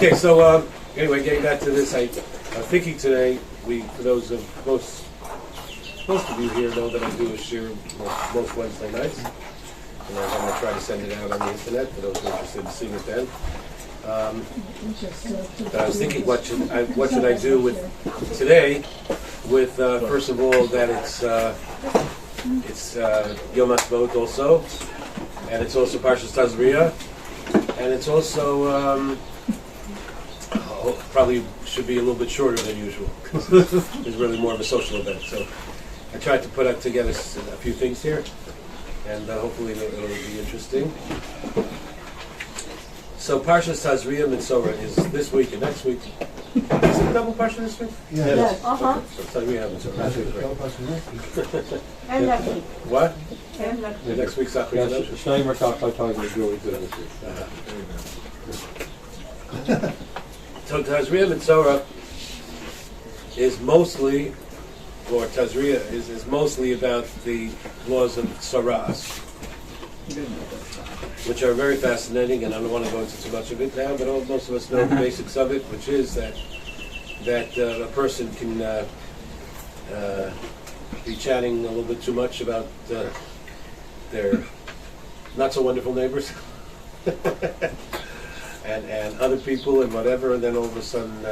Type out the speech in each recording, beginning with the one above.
Okay, so anyway, getting back to this, I'm thinking today, for those of most of you here know that I do a shiur most Wednesday nights, and I'm going to try to send it out on the internet for those who are interested in seeing it then. But I was thinking, what should I do with today? With first of all, that it's Yom HaAtzmaut also, and it's also Parshat Tazria, and it's also probably should be a little bit shorter than usual. It's really more of a social event. So I tried to put up together a few things here, and hopefully it'll be interesting. So Parshat TazriaMetzora is this week and next week. Is it a double Parshat this week? Yes. Okay. So TazriaMetzora. And next week. What? And next The week. next week's not Yes, Schneider talked about talking to Julie too. So TazriaMetzora is mostly, or Tazria is mostly about the laws of Tzaras, which are very fascinating, and I don't want to go into too much of it now, but most of us know the basics of it, which is that a person can be chatting a little bit too much about their not so wonderful neighbors and other people and whatever, and then all of a sudden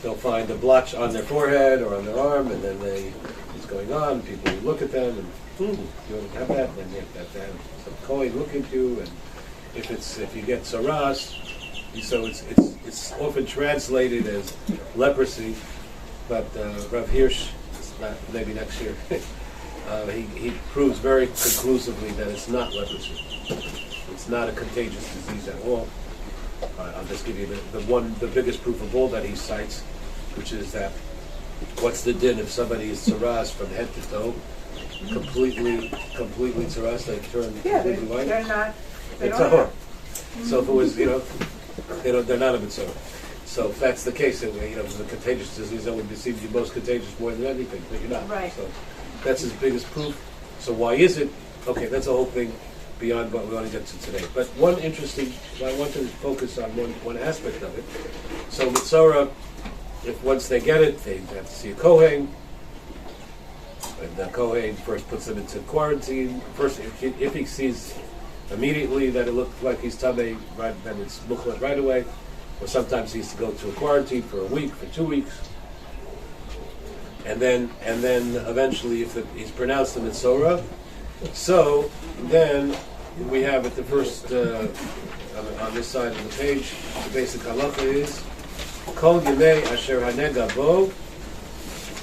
they'll find a blotch on their forehead or on their arm, and then what's going on? People look at them and you don't have that, then you have to have some coin look at you, and if you get saras, so it's often translated as leprosy, but Rav Hirsch, maybe next year, he proves very conclusively that it's not leprosy. It's not a contagious disease at all. I'll just give you the biggest proof of all that he cites, which is that what's the din if somebody is tzaras from head to toe, completely tzaras, they turn completely white? They're not. It's a whore. So if it was, they're not a mitzvah. So if that's the case, if it was a contagious disease, that would be seen to be most contagious more than anything, but you're not. Right. So that's his biggest proof. So why is it? Okay, that's a whole thing beyond what we want to get to today. But one interesting, I want to focus on one aspect of it. So Metzora, if once they get it, they have to see a Kohen, and the Kohen first puts them into quarantine. First, if he sees immediately that it looks like he's tamei, right, then it's muchlat right away. Or sometimes he has to go to a quarantine for a week, for 2 weeks, and then eventually, if he's pronounced the Metzora, so then we have at the first on this side of the page, the basic halacha is Kol Yemei Asher Hanega Bo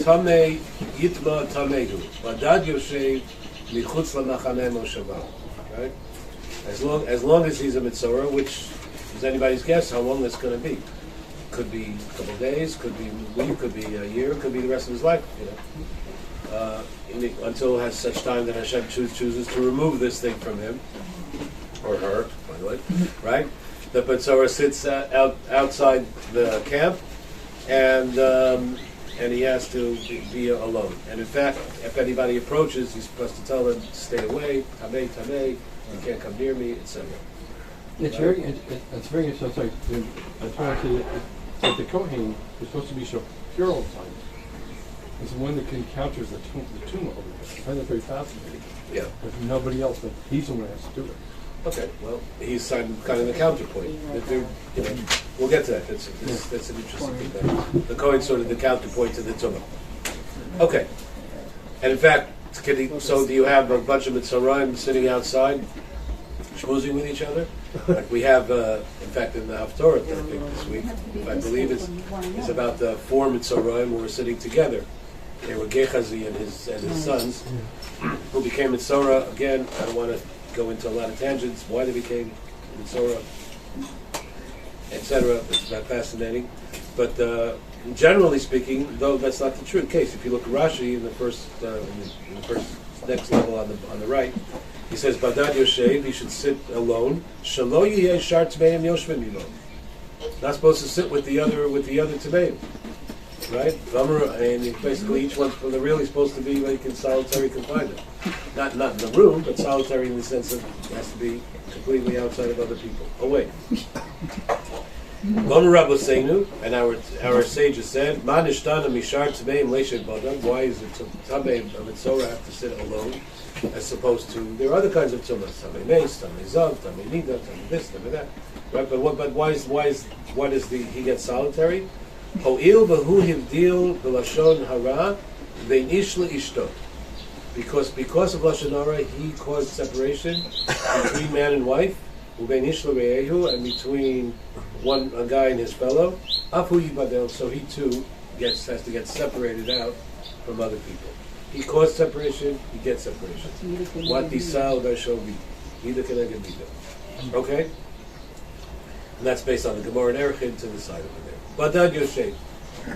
Tamei Yitma Tamehu Badad Yoshev Michutz LaMachaneh Moshava. Right? As long as he's a Metzora, which is anybody's guess how long that's going to be. Could be a couple of days, could be a week, could be a year, could be the rest of his life. Until it has such time that Hashem chooses to remove this thing from him or her, by the way, right? The Metzora sits outside the camp, and he has to be alone. And in fact, if anybody approaches, he's supposed to tell them to stay away, tamei, tamei, you can't come near me, etc. It's very interesting. I'm trying to say that the Kohen is supposed to be so pure all the time. It's the one that encounters the tumor over there. I find that very fascinating. Yeah. But nobody else, but he's the one that has to do it. Okay, well, he's kind of the counterpoint. We'll get to that. That's an interesting thing. The Kohen's sort of the counterpoint to the tumor. Okay. And in fact, so do you have a bunch of Mitzoraim sitting outside, schmoozing with each other? Like we have, in fact, in the Haftorah, I think this week, if I believe is about the 4 Mitzoraim who were sitting together. They were Gehazi and his sons, who became Metzora. Again, I don't want to go into a lot of tangents, why they became Metzora, etc. It's not fascinating. But generally speaking, though that's not the true case. If you look at Rashi in the first next level on the right, he says, Badad Yoshev, he should sit alone. Shalo yeh shar tmeim yoshvim imo. Not supposed to sit with the other tmeim. Right? And basically each one's really supposed to be like in solitary confinement. Not in the room, but solitary in the sense of it has to be completely outside of other people. Away. Gonu Rabbeinu, and our sages said, "Ma nishtana mishar tmeim leishet badam." Why is it tamei a Metzora have to sit alone, as opposed to there are other kinds of tumas, tamei meis, tamei zav, tamei nida, tamei this, tamei that. Right? But why does he get solitary? Ho'il v'hu hivdil b'lashon hara vein ish le'ishto. Because of lashon hara, he caused separation between man and wife. And between a guy and his fellow, so he too has to get separated out from other people. He caused separation, he gets separation. What disal dashovi, neither can I get neither. Okay, and that's based on the Gemara and Erechim to the side over there. Badad Yosef,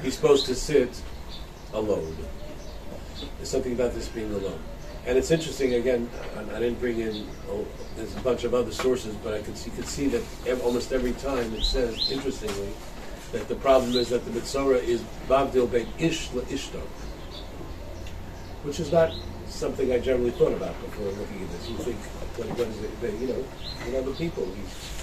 he's supposed to sit alone. There's something about this being alone. And it's interesting, again, I didn't bring in, there's a bunch of other sources, but you could see that almost every time it says, interestingly, that the problem is that the Metzora is Bavdil Bein Ish LeIshto, which is not something I generally thought about before looking at this. You think, what is it? With other people,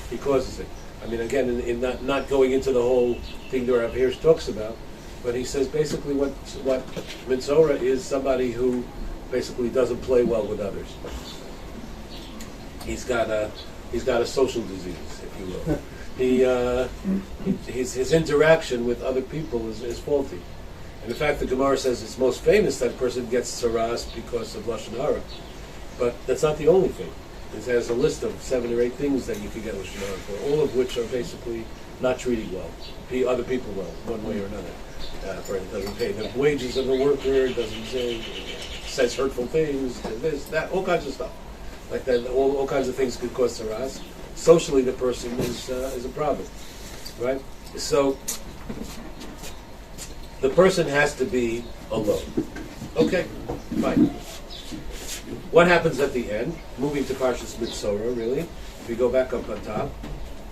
he causes it. I mean, again, in not going into the whole thing that Rav Hirsch talks about, but he says basically what Metzora is somebody who basically doesn't play well with others. He's got a social disease, if you will. His interaction with other people is faulty. And in fact, the Gemara says it's most famous that person gets saras because of lashon hara. But that's not the only thing. It has a list of 7 or 8 things that you could get lashon hara for, all of which are basically not treating other people well, one way or another. For it doesn't pay the wages of the worker, doesn't says hurtful things, this, that, all kinds of stuff. Like that, all kinds of things could cause saras. Socially, the person is a problem, right? So, the person has to be alone. Okay, fine. What happens at the end? Moving to Parshat Metzora, really. If we go back up on top,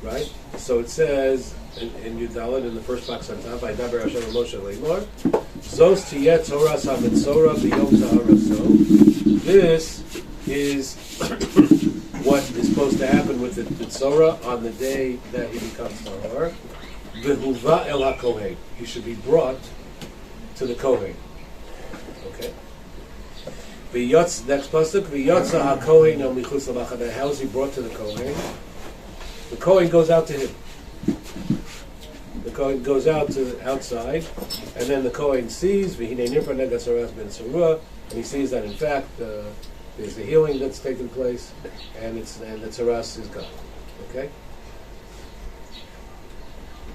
right? So it says in Yudalit, in the first box on top, Vaydaber Hashem Moshe Leimor, Zos tiyeh Toras HaMetzora b'yom taharaso. This is what is supposed to happen with the Metzora on the day that he becomes tahar. V'huva el haKohen. He should be brought to the Kohen. Okay. Next pasuk. V'yotza haKohen el michutz l'machane. How is he brought to the Kohen? The Kohen goes out to him. The Kohen goes out to outside, and then the Kohen sees v'hinei nirpa negat saras ben sarua, and he sees that in fact there's a healing that's taken place, and the saras is gone. Okay.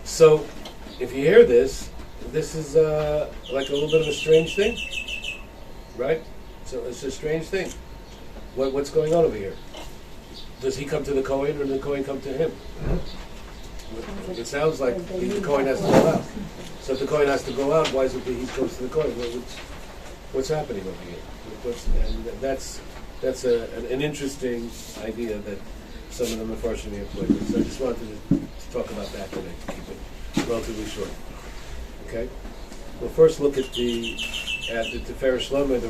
So, if you hear this is like a little bit of a strange thing, right? So it's a strange thing. What's going on over here? Does he come to the Kohen, or does the Kohen come to him? It sounds like the Kohen has to go out. So if the Kohen has to go out, why is it that he goes to the Kohen? What's happening over here? And that's an interesting idea that some of them are fortunately employed with. So I just wanted to talk about that today, to keep it relatively short. Okay? We'll first look at the Tiferes Shlomo, the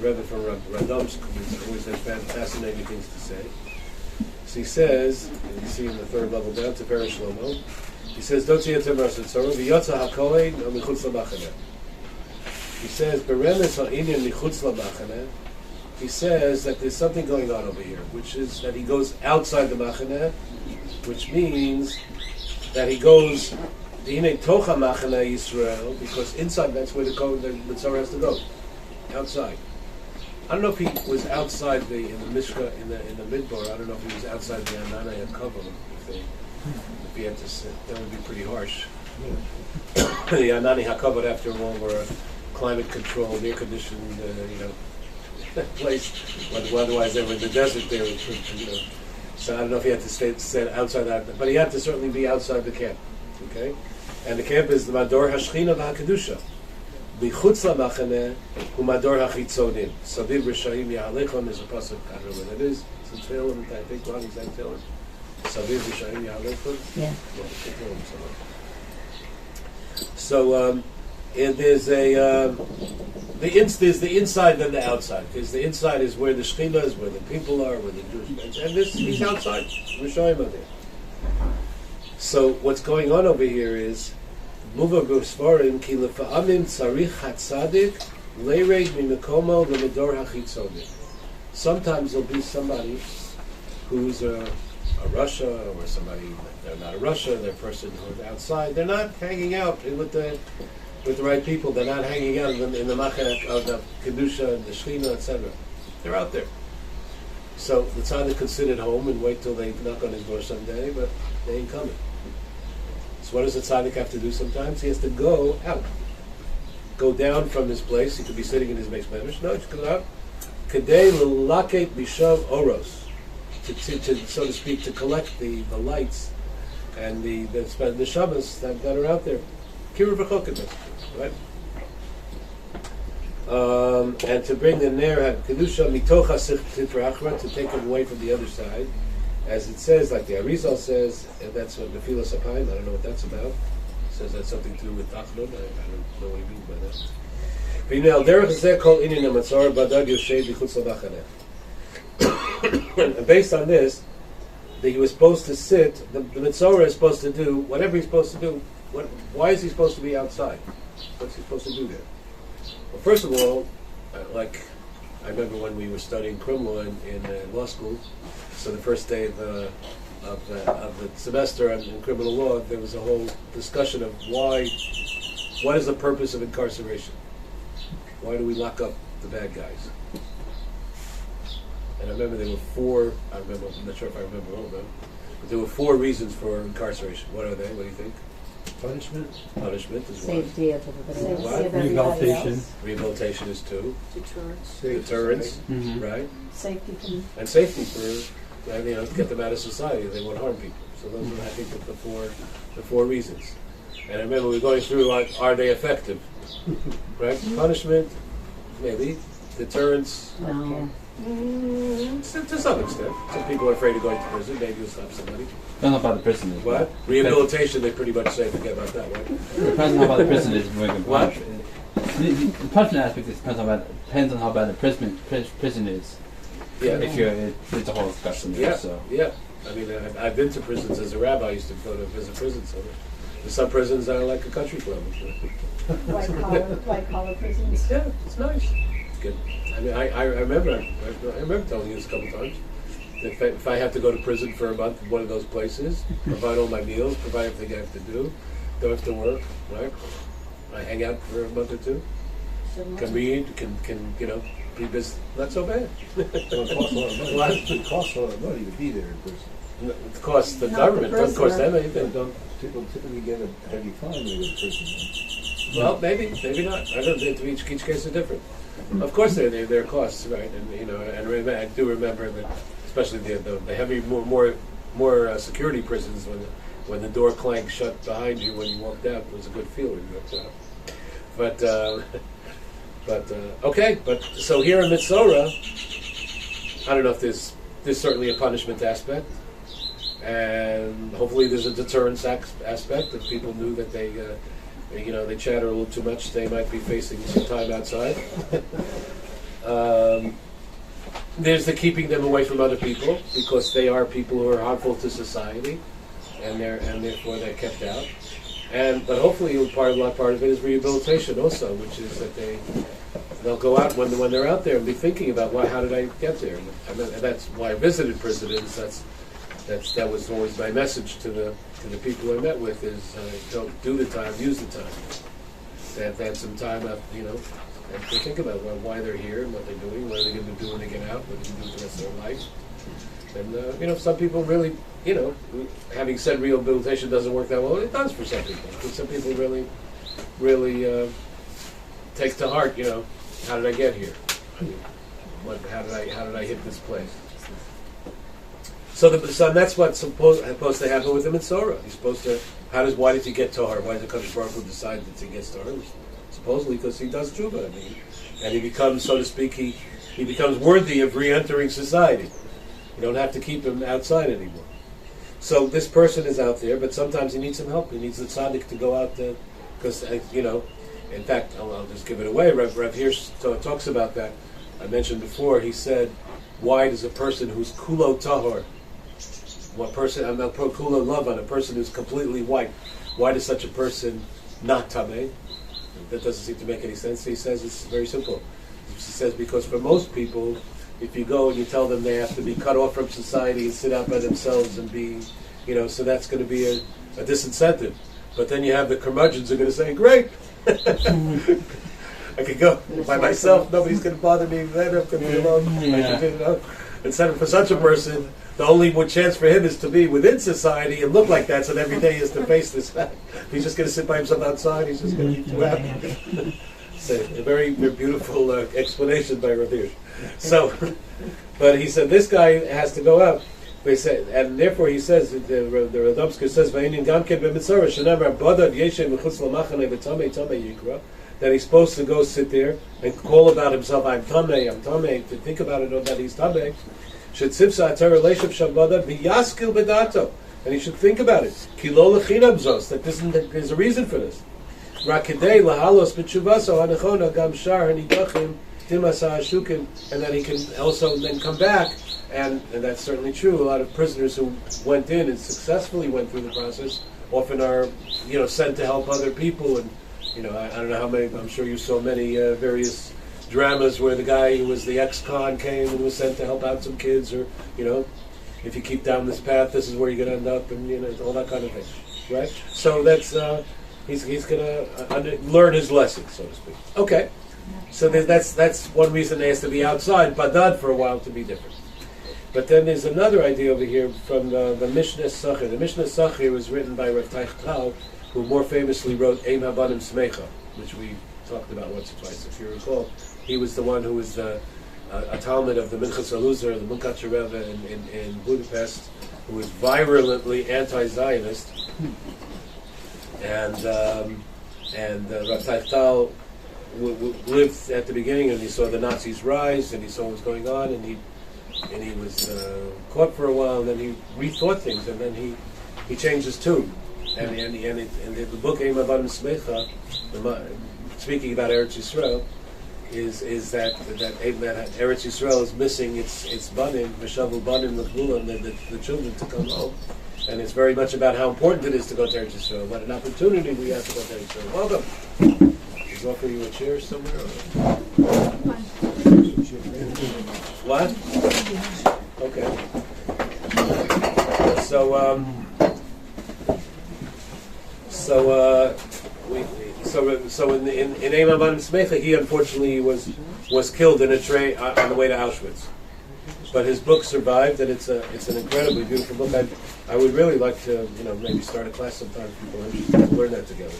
Rebbe from Radomsk, who always has fascinating things to say. So he says, and you see in the 3rd level down, Tiferes Shlomo, he says, Dotzi Yatem Ras Metzora, V'yotza HaKohen al Michutz LaMachaneh. He says, Beremes ha'inyan Michutz LaMachaneh, he says that there's something going on over here, which is that he goes outside the Machaneh, which means that he goes Hine Tocha Machaneh Yisrael, because inside that's where the Metzora has to go, outside. I don't know if he was outside in the Mishka, in the Midbar. I don't know if he was outside the Ananei HaKavod. If he had to sit, that would be pretty harsh. The Ananei HaKavod, after all, were a climate-controlled, air-conditioned, place. Otherwise, they were in the desert there. So I don't know if he had to stay outside that, but he had to certainly be outside the camp. Okay, and the camp is the Mador Hashchina v'Hakadusha. B'chutz la'machaneh hu Mador Hachitzonim. Saviv Rishayim Yahalechon is a pasuk. I don't know what it is. It's a Tehillim. I think one is that Tehillim. Saviv Rishayim Yahalechon. Yeah. So there's there's the inside and the outside. Because the inside is where the Shechina is, where the people are, where the Jewish, and this he's outside. Rishayim are there. So what's going on over here is Muva B'Svarim Ki Lefa'amim Tzarich HaTzadik Leireg Mimekomo L'Medor HaChitzoni. Sometimes there'll be somebody who's a Russia, or somebody, they're not a Russia, they're a person who's outside. They're not hanging out with the right people. They're not hanging out in the Machak of the Kedusha, the Shechina, etc. They're out there. So the tzaddik could sit at home and wait till they knock on his door someday, but they ain't coming. So what does the tzaddik have to do sometimes? He has to go out. Go down from his place. He could be sitting in his base medrash. No, he should go out. Kedei l'laket b'shav oros. To, so to speak, to collect the lights and the Shabbos that are out there. Kiruv v'chokim, right? And to bring the Ner Kedusha mitoch ha-sitra achra, to take it away from the other side. As it says, like the Arizal says, and that's what Nefilas Apayim, I don't know what that's about. It says that's something to do with Tachnun. I don't know what he means by that. V'nei al derech zeh kol inyan ha-matzor badad yoshev b'chutz l'machaneh. And based on this, that he was supposed to sit, the Metzora is supposed to do whatever he's supposed to do. Why is he supposed to be outside? What's he supposed to do there? Well, first of all, like I remember when we were studying criminal in law school, so the first day of the semester in criminal law, there was a whole discussion of what is the purpose of incarceration? Why do we lock up the bad guys? And I remember there were four, I'm not sure if I remember all of them, but there were four reasons for incarceration. What are they? What do you think? Punishment. Punishment is one. Safety of everybody else. What? Rehabilitation. Rehabilitation is two. Deterrence. Deterrence, Mm-hmm. right? Safety for And safety for, to get them out of society. They won't harm people. So those are, I think, the four reasons. And I remember we were going through, are they effective? Right? Punishment, maybe. Deterrence, no. to some extent. Some people are afraid of going to prison. Maybe you'll stop somebody. Depends on how bad the prison is. What? Rehabilitation, they pretty much say forget about that, right? Depends on how bad the prison is. What? The punishment aspect depends on how bad the prison is. Yeah. It's a whole discussion there. Yeah. So. Yeah. I mean, I've been to prisons as a rabbi. I used to go to visit prisons. So there's some prisons that are like a country club. White collar prisons. Yeah, it's nice. It's good. I mean, I remember telling you this a couple times. If I have to go to prison for a month in one of those places, provide all my meals, provide everything I have to do, don't have to work, right? I hang out for a month or two, can read, can be busy. Not so bad. Well, it costs a lot of money. What? It costs a lot of money to be there in prison. It costs the Not government. the Doesn't cost them prisoner. anything. People typically get a heavy fine when they go to prison. Well, maybe not. I don't think each case is different. Of course, there are costs, right? And I do remember that, especially the heavy, more security prisons, when the door clanged shut behind you when you walked out, it was a good feeling. But okay. But so here in Metzora, I don't know if there's certainly a punishment aspect, and hopefully there's a deterrence aspect. If people knew that they chatter a little too much, they might be facing some time outside. There's the keeping them away from other people, because they are people who are harmful to society, and therefore they're kept out. But hopefully part of it is rehabilitation also, which is that they'll go out when they're out there and be thinking about how did I get there, and that's why I visited prisons. That was always my message to the people I met with is don't do the time, use the time. They had some time up, and to think about why they're here and what they're doing, what are they going to do when they get out, what they can do the rest of their life. And some people really, having said rehabilitation doesn't work that well, it does for some people. But some people really, really take to heart, how did I get here? I mean, how did I hit this place? So that's what's supposed to happen with the Metzora. He's supposed to. Why did he get Tahar? Why did the Kadosh Baruch Hu decide that he gets Tahar? Supposedly because he does tshuva, and he becomes, so to speak, he becomes worthy of re-entering society. You don't have to keep him outside anymore. So this person is out there, but sometimes he needs some help. He needs the tzaddik to go out there, because in fact, I'll just give it away. Rav Hirsch talks about that. I mentioned before. He said, "Why does a person who's kulo tahor, one person, I'm not pro kula love on a person who's completely white. Why does such a person not tameh? That doesn't seem to make any sense. He says it's very simple. He says because for most people, if you go and you tell them they have to be cut off from society and sit out by themselves and be, so that's going to be a disincentive. But then you have the curmudgeons who are going to say, great, I could go by myself, nobody's going to bother me, then I'm going to be alone. Instead of for such a person, the only chance for him is to be within society and look like that, so that every day he has to face this fact. If he's just going to sit by himself outside, he's just going to be too happy. So, a very beautiful explanation by Rav Hirsch. So, but he said this guy has to go out. They said, and therefore he says, the Radomsker says, that he's supposed to go sit there and call about himself, I'm Tameh, to think about it, that he's Tameh. And he should think about it. That there's a reason for this. And that he can also then come back, and that's certainly true. A lot of prisoners who went in and successfully went through the process often are, sent to help other people. And I don't know how many. I'm sure you saw many various dramas where the guy who was the ex-con came and was sent to help out some kids, or if you keep down this path, this is where you're going to end up, and all that kind of thing, right? So that's he's going to learn his lesson, so to speak. Okay, so that's one reason they has to be outside badad for a while to be different. But then there's another idea over here from the Mishnah Sachir. The Mishnah Sachir was written by Rav Taichtal, who more famously wrote Eim Habanim Smecha, which we talked about once or twice, if you recall. He was the one who was a Talmud of the Minchas Eluzar, the Munkatcher Rebbe in Budapest, who was virulently anti-Zionist. And Rav Taichtal lived at the beginning, and he saw the Nazis rise, and he saw what was going on, and he was caught for a while, and then he rethought things, and then he changed his tune. And the book Eim Habanim Smecha, speaking about Eretz Yisrael, is that Eretz Yisrael is missing its banim, Meshavu banim l'chlulam, the children to come home, and it's very much about how important it is to go to Eretz Yisrael. What an opportunity we have to go to Eretz Yisrael. Welcome. He's offering you a chair somewhere. What? Okay. So in Eim Habanim Smecha, he unfortunately was killed in a train on the way to Auschwitz. But his book survived, and it's an incredibly beautiful book. I would really like to maybe start a class sometime for people interested to learn that together.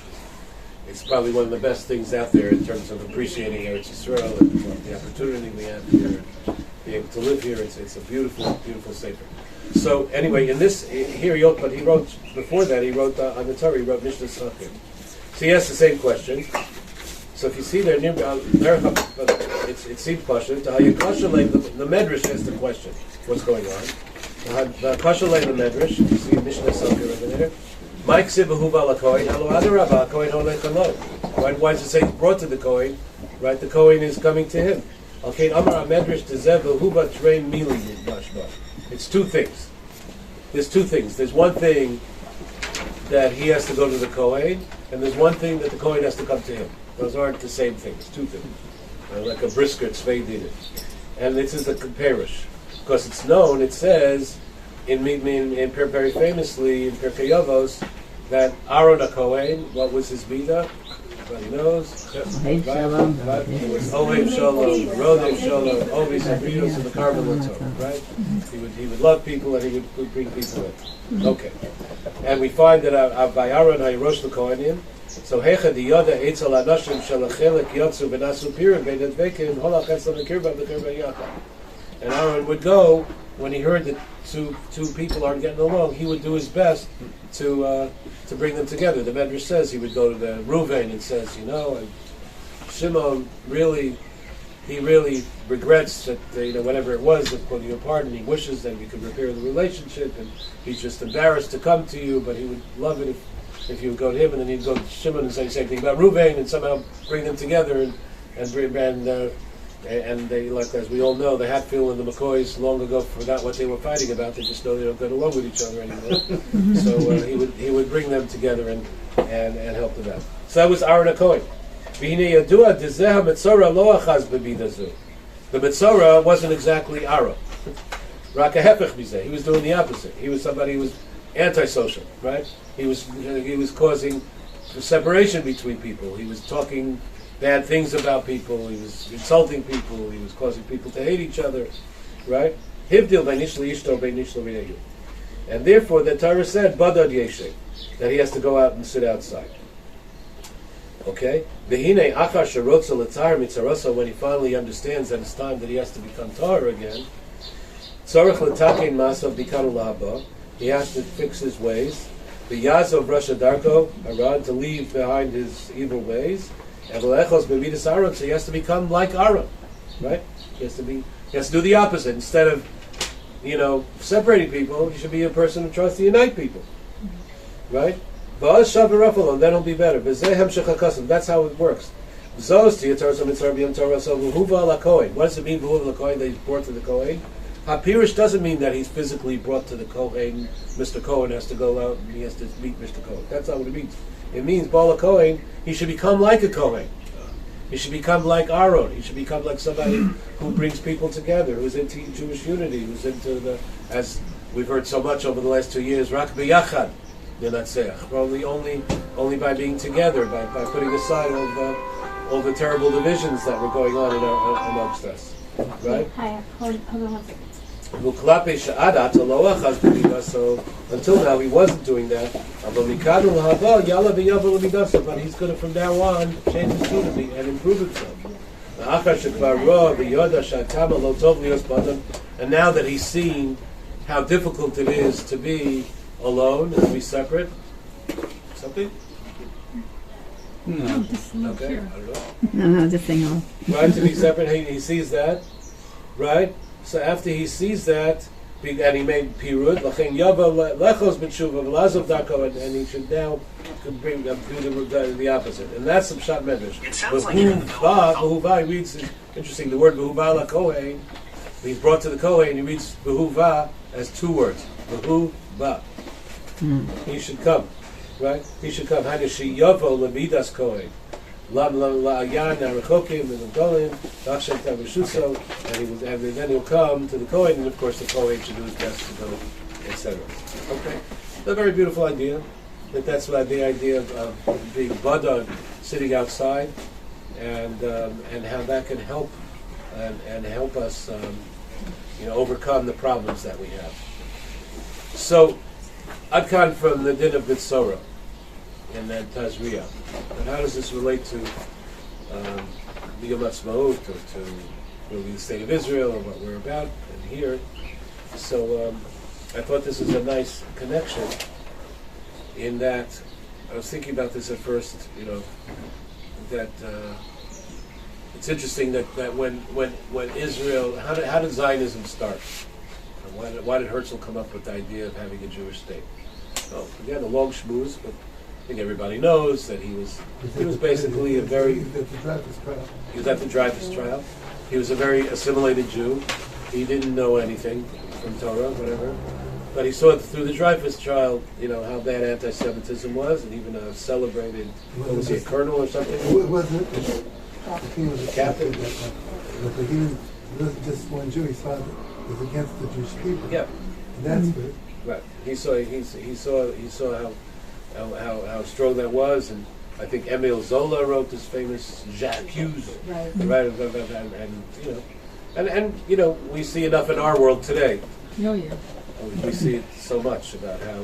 It's probably one of the best things out there in terms of appreciating Eretz Yisrael and the opportunity we have here, and being able to live here. It's a beautiful, beautiful sefer. So anyway, in this here, but he wrote before that. He wrote on the Torah. He wrote Mishnah Sachir. So he asked the same question. So if you see there, it seems Pasha. The Medrash asked the question, what's going on? The Pasha the Medrash. You see Mishnah Sachir over there. Why does it say brought to the Kohen? Right, the Kohen is coming to him. It's two things. There's two things. There's one thing that he has to go to the Kohen, and there's one thing that the Kohen has to come to him. Those aren't the same things. Two things. Like a brisker, tzvei did it. And this is the Perish. Because it's known, it says, very famously in Pirkei Avos, that Aaron HaKohen, what was his midah? Everybody knows. It was Ohev Shalom, Rodev Shalom, Ovis Abrios, and the Karmel Latzor, right? He would love people, and he would bring people in. Okay. And we find that by Aaron HaYirosh LaKohenim, so Hecha Diyoda Eitzel Anashim Shalachelek Yotzu Benasu Pirim Beinat Vekin Holach Etzla Mekirba Mekirba Yachal. And Aaron would go when he heard that two people aren't getting along. He would do his best to bring them together. The Medrash says he would go to the Reuven and says, and Shimon really regrets that whatever it was that put you apart, and he wishes that we could repair the relationship, and he's just embarrassed to come to you, but he would love it if you would go to him, and then he'd go to Shimon and say the same thing about Reuven, and somehow bring them together and And they, like as we all know, the Hatfield and the McCoys long ago forgot what they were fighting about. They just know they don't get along with each other anymore. So he would bring them together and help them out. So that was Aaron HaKohen. The Metzora wasn't exactly Aaron. He was doing the opposite. He was somebody who was antisocial, right? He was causing separation between people. He was talking bad things about people. He was insulting people. He was causing people to hate each other, right? And therefore, the Torah said, "Badad Yeshe," that he has to go out and sit outside. Okay? When he finally understands that it's time that he has to become Torah again, he has to fix his ways. The Yazov Rasha Darko, Arad, to leave behind his evil ways. And so he has to become like Aaron, right? He has to do the opposite. Instead of, separating people, he should be a person who tries to unite people, right? And then he'll be better. That's how it works. What does it mean, that he's brought to the Kohen? HaPirish doesn't mean that he's physically brought to the Kohen. Mr. Kohen has to go out and he has to meet Mr. Kohen. That's not what it means. It means Bala Kohen, he should become like a Kohen. He should become like Aaron. He should become like somebody who brings people together, who's into Jewish unity, who's into as we've heard so much over the last 2 years, Rak b'yachad, Yonatseach. Only by being together, by putting aside all the terrible divisions that were going on amongst us. Right? Hi, hold on 1 second. So until now he wasn't doing that. But he's going to from now on change his unity and improve himself. And now that he's seen how difficult it is to be alone and to be separate. Something? No. Okay, I don't know. No, just saying hello. Right, to be separate, he sees that, right? So after he sees that, and he made pirud, and he should now bring do the opposite, and that's some Pshat Medrash. It sounds like you're in the middle of Behuva, he reads, interesting, the word behuva la kohen. He's brought to the kohen. He reads behuva as 2 words. Behuva. He should come, right? He should come. Haneshiyavo lemidas kohen. And then he'll come to the Kohen, and of course the Kohen should do his best to go, etc. Okay, a very beautiful idea. That's what the idea of being badad, sitting outside, and how that can help and help us, overcome the problems that we have. So, Adkan from the din of Metzora. And then Tazria. And how does this relate to the Yom HaAtzmaut, or to really the state of Israel, or what we're about and here? So I thought this is a nice connection in that I was thinking about this at first, that it's interesting that when Israel, how did Zionism start? And why did Herzl come up with the idea of having a Jewish state? Well, again, a long schmooze, but I think everybody knows that he was basically a very... He was at the Dreyfus trial. He was a very assimilated Jew. He didn't know anything from Torah, whatever. But he saw through the Dreyfus trial, how bad anti-Semitism was, and even celebrated, was he a colonel or something? It wasn't. He was a captain. But he wasn't just one Jew. He saw it was against the Jewish people. Yeah. And that's good. Right. He saw how strong that was, and I think Emile Zola wrote this famous J'accuse, right? And we see enough in our world today. Oh yeah. We see it so much about how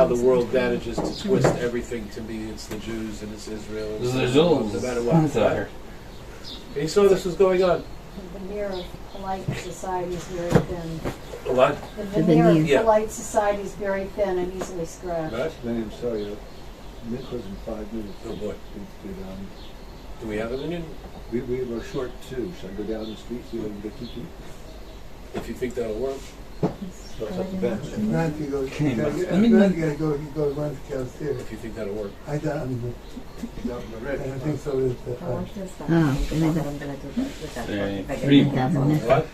the world manages to twist everything to be it's the Jews and it's Israel, and no matter what. Right? He saw this was going on. The veneer of polite society is very thin. What? The veneer of Yeah. polite society is very thin and easily scratched. Right? I'm sorry. Nicholas in 5 minutes. Oh boy. Do we have a minute? We were short too. Should I go down the street so we can get to you? If you think that'll work. So it's at the bench. At night you go, Okay, you but- gotta I mean, you go run downstairs. If you think that'll work. I don't, Down in the red. I think so. That, Oh, this stuff. Oh, This is what I'm gonna do with that one. If I get Three. it down. What?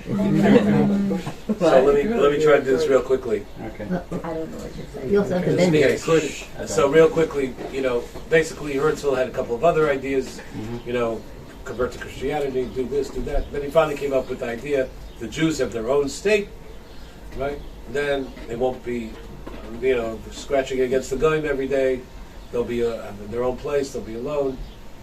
Well, So let me try to do this real quickly. Okay. I don't know what you're saying. You also have to bend Okay, it. good. So real quickly, basically Herzl had a couple of other ideas, convert to Christianity, do this, do that. Then he finally came up with the idea, the Jews have their own state, right? Then they won't be, scratching against the goyim every day. They'll be in their own place, they'll be alone.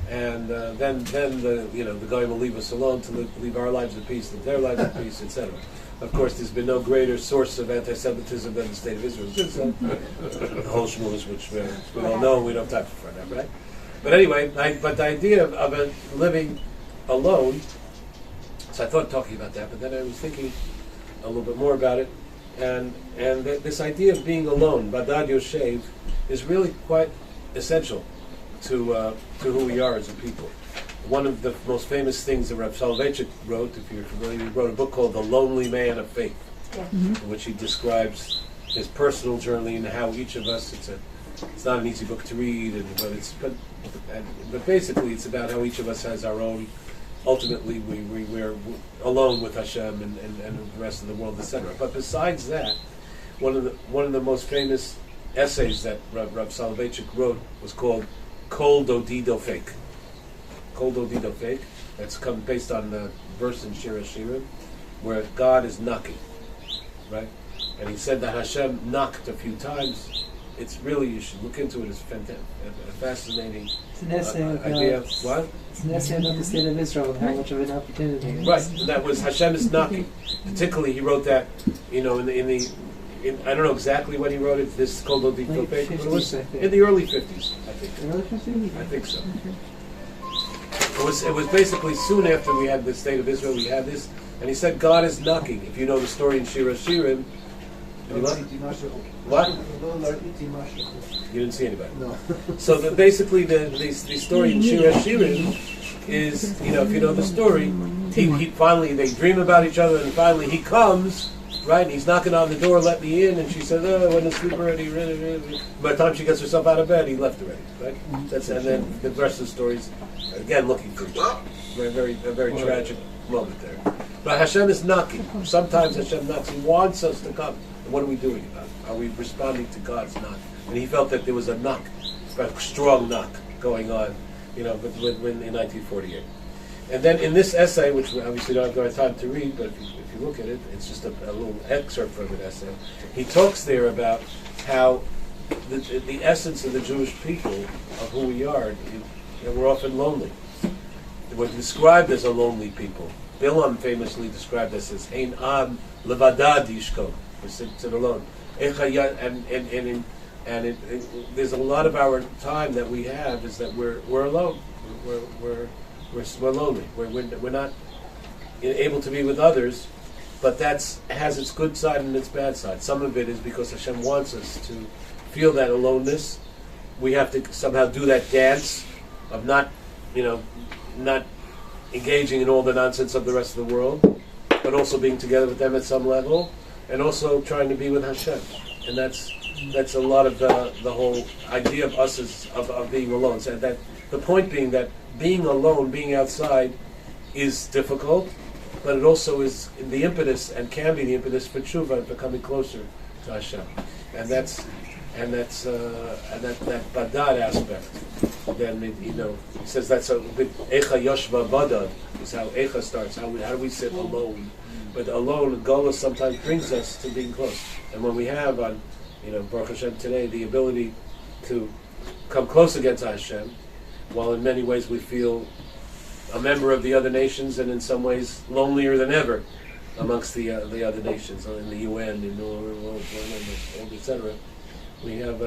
And then the goyim will leave us alone to leave our lives at peace, live their lives at peace, etc. Of course, there's been no greater source of anti-Semitism than the state of Israel since then. The whole shmooze, which we all know, we don't have time for that, right? But anyway, but the idea of living alone, so I thought talking about that, but then I was thinking a little bit more about it, and this idea of being alone, Badad Yoshev, is really quite essential to who we are as a people. One of the most famous things that Rav Soloveitchik wrote, if you're familiar, he wrote a book called The Lonely Man of Faith, Yeah. in which he describes his personal journey and how each of us, it's not an easy book to read, but basically it's about how each of us has our own, ultimately we're alone with Hashem and the rest of the world, etc. But besides that, one of the most famous essays that Rav Soloveitchik wrote was called Kol Dodido Fake. Kol Dodido Fake. That's based on the verse in Shiur HaShiurim, where God is knocking, right? And he said that Hashem knocked a few times. It's really, you should look into it. It's fantastic, a fascinating It's an essay idea. about What? it's an essay about the state of Israel and how much of an opportunity it is. Right. That was Hashem is knocking. Particularly, he wrote that, in I don't know exactly when he wrote it. This Kol Dodido Late Fake, but it 50s, was I think. in the early 50s, I think. Really interesting? I think so. It was basically soon after we had the state of Israel, we had this, and he said God is knocking. If you know the story in Shiur HaShiurim, what? You didn't see anybody. No. So basically the story in Shiur HaShiurim is, if you know the story, he finally, they dream about each other, and finally he comes, right? He's knocking on the door, let me in, and she says, oh, I went to sleep already. By the time she gets herself out of bed, he left already, right? And then the rest of the story's, again, looking for each other. A very tragic moment there. But Hashem is knocking. Sometimes Hashem knocks. He wants us to come. And what are we doing about it? Are we responding to God's knock? And he felt that there was a knock, a strong knock going on, in 1948. And then in this essay, which we obviously don't have time to read, but if you look at it, it's just a little excerpt from an essay. He talks there about how the essence of the Jewish people, of who we are, we're often lonely. We're described as a lonely people. Bilam famously described us as Ein Am Levadad Yishko. We sit alone. And there's a lot of our time that we have is that we're alone. We're lonely. We're not able to be with others, but that has its good side and its bad side. Some of it is because Hashem wants us to feel that aloneness. We have to somehow do that dance of not engaging in all the nonsense of the rest of the world, but also being together with them at some level, and also trying to be with Hashem. And that's a lot of the whole idea of us of being alone. So that the point being that being alone, being outside, is difficult, but it also is the impetus and can be the impetus for tshuva, becoming closer to Hashem. And that badad aspect. Then he says that's a bit echa yoshva badad is how echa starts. How do we sit alone? But alone, Gola sometimes brings us to being close. And when we have on, Baruch Hashem today, the ability to come close again to Hashem, while in many ways we feel a member of the other nations, and in some ways lonelier than ever amongst the other nations, in the UN, in the world, etc. We have.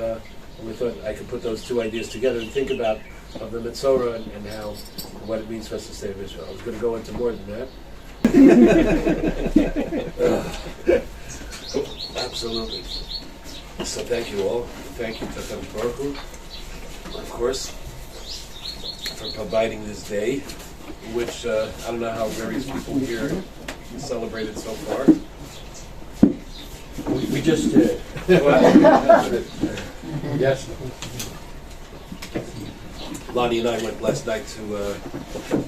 We thought I could put those two ideas together and think about of the Metzora and what it means for us to stay of Israel. I was going to go into more than that. Absolutely. So thank you all. Thank you to HaKadosh Baruch Hu, of course, for providing this day, which I don't know how various people here celebrated so far. We just did. Yes. Lonnie and I went last night to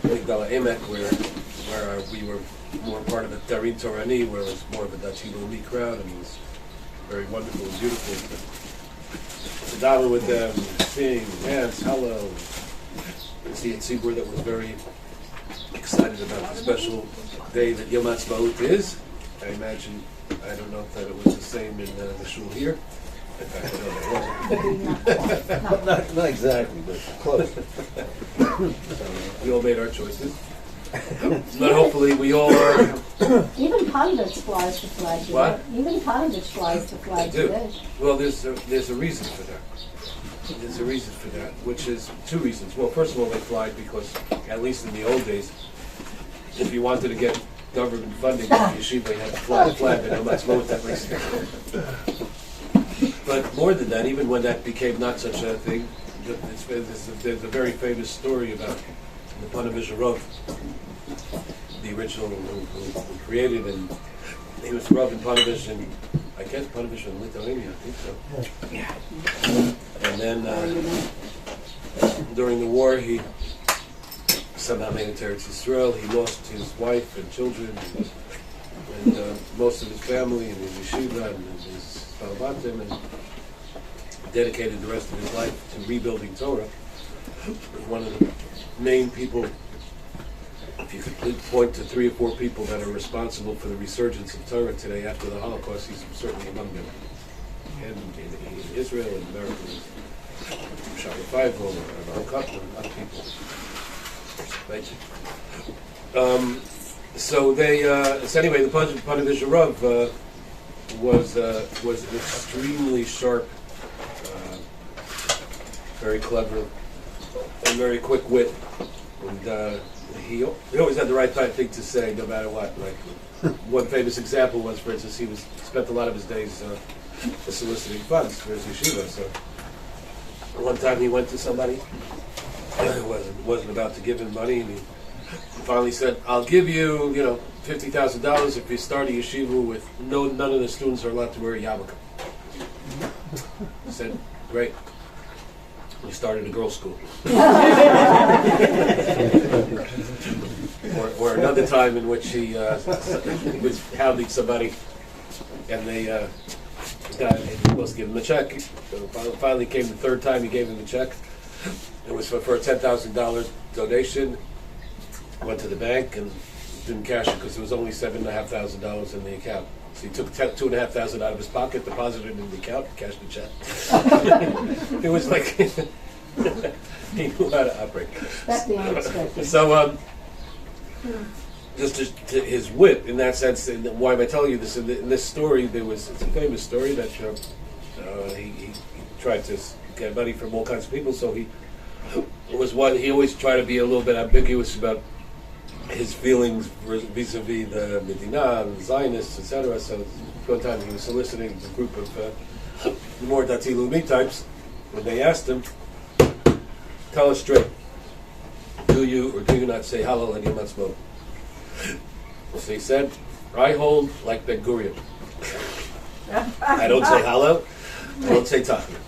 Migdala Emek, where we were more part of the Darin Torani, where it was more of a Dati Leumi crowd, and it was very wonderful and beautiful. To daven with them, sing, dance, hello, and see a tzibur that was very excited about the special day that Yom HaAtzmaut is. I imagine, I don't know if that it was the same in the shul here. In fact, I know it wasn't. Not exactly, but close. So we all made our choices. But hopefully we all are. Even Pundits flies to flag today. What? Even Pundits flies to flag do. today. Well, there's a reason for that. There's a reason for that, which is two reasons. Well, first of all, they fly because, at least in the old days, if you wanted to get government funding for yeshiva, you had to fly a flag, and that's what that reason. But more than that, even when that became not such a thing, there's a very famous story about the Ponovezher Rav, the original who created, and he was Rav in Ponovezher, and I guess Ponovezher in Lithuania, I think so. Yeah. And then during the war, he somehow made it to Eretz Yisrael. He lost his wife and children, and most of his family, and his yeshiva, and his Balabatim, and dedicated the rest of his life to rebuilding Torah. One of the main people, if you could point to 3 or 4 people that are responsible for the resurgence of Torah today after the Holocaust, he's certainly among them. And in Israel and America, Shari Feivel, Rav Kutler, and other people. Thank you. So anyway, the Ponovezher Rav was an extremely sharp, very clever, and very quick wit, and he always had the right thing to say, no matter what. Like one famous example was, for instance, he spent a lot of his days soliciting funds for his yeshiva. So one time he went to somebody who wasn't about to give him money, and he finally said, "I'll give you, $50,000 if you start a yeshiva with none of the students are allowed to wear a yarmulke." He said, "Great." We started a girls' school. or another time in which he was hounding somebody, and he was supposed to give him a check. So finally came the third time he gave him the check. It was for a $10,000 donation. Went to the bank and didn't cash it because there was only $7,500 in the account. So he took $2,500 out of his pocket, deposited it in the account, and cashed the check. It was like he knew how to operate. That's the unexpected. So, just his wit in that sense. And why am I telling you this? In this story, it's a famous story that he tried to get money from all kinds of people. So he always tried to be a little bit ambiguous about his feelings vis-a-vis the Medina, the Zionists, etc. So one time he was soliciting a group of more Dati Leumi types. When they asked him, "Tell us straight, do you or do you not say Hallel and Yom HaAtzmaut?" So he said, "I hold like Ben Gurion. I don't say Hallel, I don't say Tachna."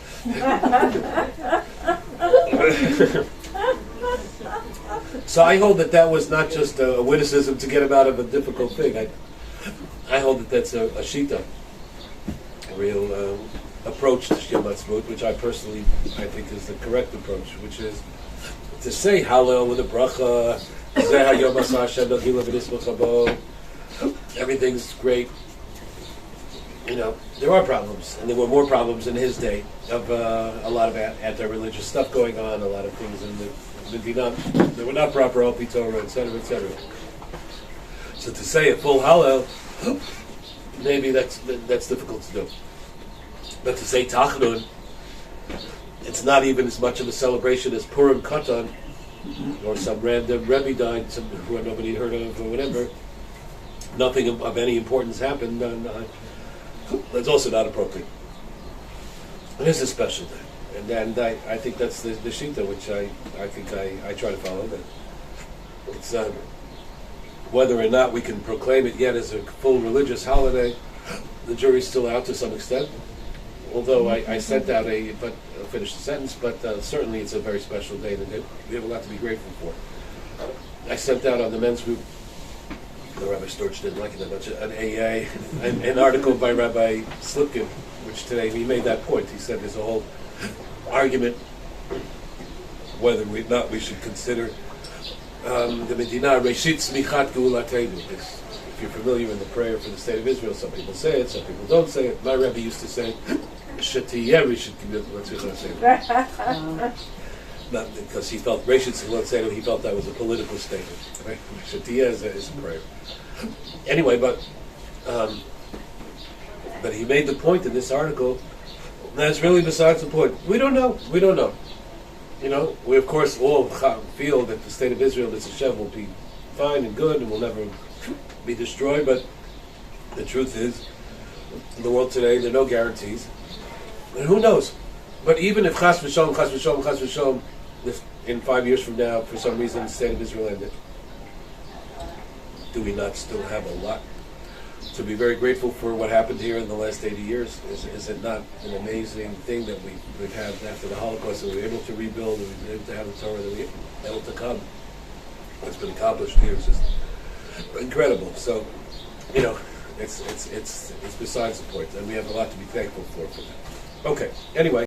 So I hold that was not just a witticism to get him out of a difficult thing. I hold that that's a shita, a real approach to Yom HaAtzmaut, which I personally think is the correct approach, which is to say Hallel with a bracha, Zeh Yom Hashem Nagila V'Nismach Habo. Everything's great. There are problems, and there were more problems in his day of a lot of anti-religious stuff going on, a lot of things in the Medina that were not proper al pi Torah, etc., etc. So to say a full Hallel, maybe that's difficult to do. But to say Tachnun, it's not even as much of a celebration as Purim Katan, or some random Rebbe died, who nobody heard of, or whatever. Nothing of any importance happened, and that's also not appropriate. It is a special day. And I think that's the shita, which I think I try to follow. That it's whether or not we can proclaim it yet as a full religious holiday, The jury's still out to some extent, although I sent out but I'll finish the sentence, but certainly it's a very special day today. We have a lot to be grateful for. I sent out on the men's group, the Rabbi Storch didn't like it that much, an AA, an article by Rabbi Slipkin, which today he made that point. He said there's a whole argument whether or not we should consider the Medina Reshit Smichat Geulatenu. If you're familiar in the prayer for the state of Israel, some people say it, some people don't say it. My Rebbe used to say, Shetiyeh Reshit Geulatenu. Not because he felt Reshit Geulatenu, he felt that was a political statement. Right? Shetiyeh is a prayer. Anyway, but he made the point in this article that's really besides the point. We don't know. You know, we of course all feel that the state of Israel, this Hashem, will be fine and good and will never be destroyed, but the truth is, in the world today, there are no guarantees. And who knows? But even if Chas v'Shalom, if in 5 years from now, for some reason, the state of Israel ended, do we not still have a lot to be very grateful for what happened here in the last 80 years? Is it not an amazing thing that we've had after the Holocaust, that we were able to rebuild, that we were able to have the Torah, that we were able to come? What's been accomplished here is just incredible. So, you know, it's besides the point, and we have a lot to be thankful for that. Okay, anyway.